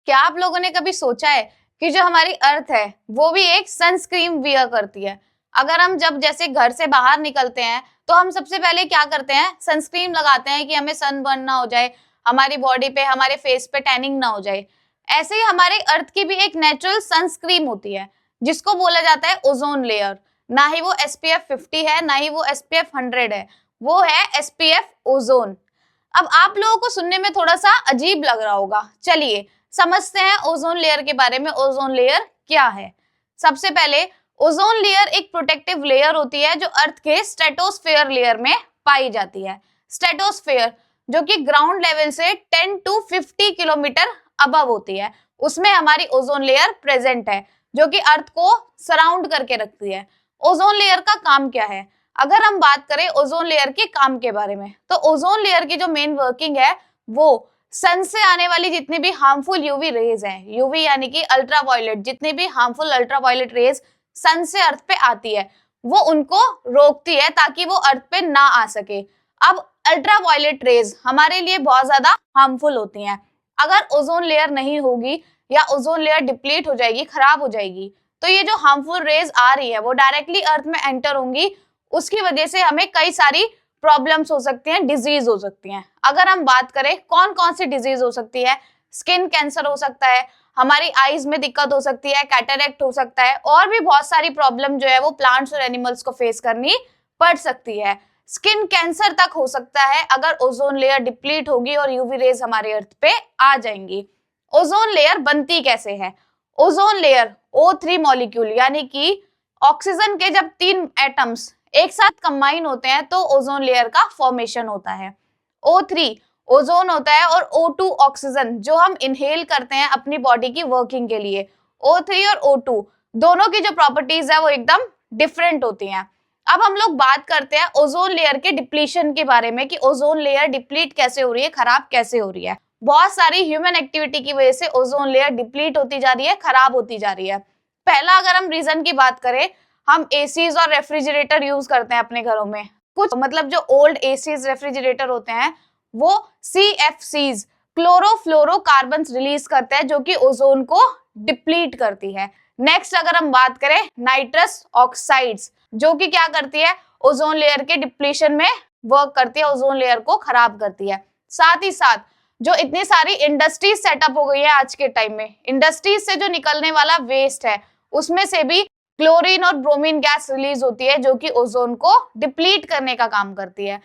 क्या आप लोगों ने कभी सोचा है कि जो हमारी अर्थ है वो भी एक सनस्क्रीन वियर करती है। अगर हम जब जैसे घर से बाहर निकलते हैं तो हम सबसे पहले क्या करते हैं, सनस्क्रीन लगाते हैं कि हमें सन बर्न ना हो जाए, हमारी बॉडी पे हमारे फेस पे टैनिंग ना हो जाए। ऐसे ही हमारे अर्थ की भी एक नेचुरल सनस्क्रीन होती है जिसको बोला जाता है ओजोन लेयर। ना ही वो SPF 50 है, ना ही वो SPF 100 है, वो है SPF ओजोन। अब आप लोगों को सुनने में थोड़ा सा अजीब लग रहा होगा, चलिए समझते हैं ओजोन लेयर के बारे में। ओजोन लेयर क्या है? सबसे पहले ओजोन लेयर एक प्रोटेक्टिव लेयर होती है जो अर्थ के स्ट्रेटोस्फेयर लेयर में पाई जाती है। स्ट्रेटोस्फेयर जो कि ग्राउंड लेवल से 10 to 50 किलोमीटर अबव होती है, उसमें हमारी ओजोन लेयर प्रेजेंट है जो कि अर्थ को सराउंड करके रखती है। ओजोन लेयर का काम क्या है? अगर हम बात करें ओजोन लेयर के काम के बारे में, तो ओजोन लेयर की जो मेन वर्किंग है वो सन से आने वाली जितनी भी हार्मफुल यूवी रेज हैं, यूवी यानी कि अल्ट्रावायलेट, जितनी भी हार्मफुल अल्ट्रावायलेट रेज सन से अर्थ पे आती है वो उनको रोकती है ताकि वो अर्थ पे ना आ सके। अब अल्ट्रावायलेट रेज हमारे लिए बहुत ज्यादा हार्मफुल होती हैं। अगर ओजोन लेयर नहीं होगी या ओजोन लेयर डिप्लीट हो जाएगी, खराब हो जाएगी, तो ये जो हार्मफुल रेज आ रही है वो डायरेक्टली अर्थ में एंटर होंगी। उसकी वजह से हमें कई सारी प्रॉब्लम्स हो सकती हैं, डिजीज हो सकती हैं। अगर हम बात करें कौन कौन सी डिजीज हो सकती है, स्किन कैंसर हो सकता है, हमारी आईज में दिक्कत हो सकती है, कैटरेक्ट हो सकता है, और भी बहुत सारी प्रॉब्लम जो है वो प्लांट्स और एनिमल्स को फेस करनी पड़ सकती है। स्किन कैंसर तक हो सकता है अगर ओजोन लेयर डिप्लीट होगी और यूवी रेज हमारे अर्थ पे आ जाएंगी। ओजोन लेयर बनती कैसे है? ओजोन लेयर O3 मॉलिक्यूल यानी कि ऑक्सीजन के जब 3 एटम्स एक साथ कंबाइन होते हैं तो ओजोन लेयर का फॉर्मेशन होता है। O3 ओजोन होता है और O2 ऑक्सीजन जो हम इनहेल करते हैं अपनी बॉडी की वर्किंग के लिए। O3 और O2 दोनों की जो प्रॉपर्टीज है वो एकदम डिफरेंट होती हैं। अब हम लोग बात करते हैं ओजोन लेयर के डिप्लीशन के बारे में कि ओजोन लेयर डिप्लीट कैसे हो रही है, खराब कैसे हो रही है। बहुत सारी ह्यूमन एक्टिविटी की वजह से ओजोन लेयर डिप्लीट होती जा रही है, खराब होती जा रही है। पहला अगर हम रीजन की बात करें, हम एसीज और रेफ्रिजरेटर यूज करते हैं अपने घरों में। कुछ मतलब जो ओल्ड एसीज रेफ्रिजरेटर होते हैं वो CFCs क्लोरोफ्लोरोकार्बन रिलीज करते हैं जो कि ओजोन को डिप्लीट करती है। नेक्स्ट अगर हम बात करें नाइट्रस ऑक्साइड्स, जो कि क्या करती है, ओजोन लेयर के डिप्लीशन में वर्क करती है, ओजोन लेयर को खराब करती है। साथ ही साथ जो इतनी सारी इंडस्ट्रीज सेटअप हो गई है आज के टाइम में, इंडस्ट्रीज से जो निकलने वाला वेस्ट है उसमें से भी क्लोरीन और ब्रोमीन गैस रिलीज होती है जो कि ओजोन को डिप्लीट करने का काम करती है।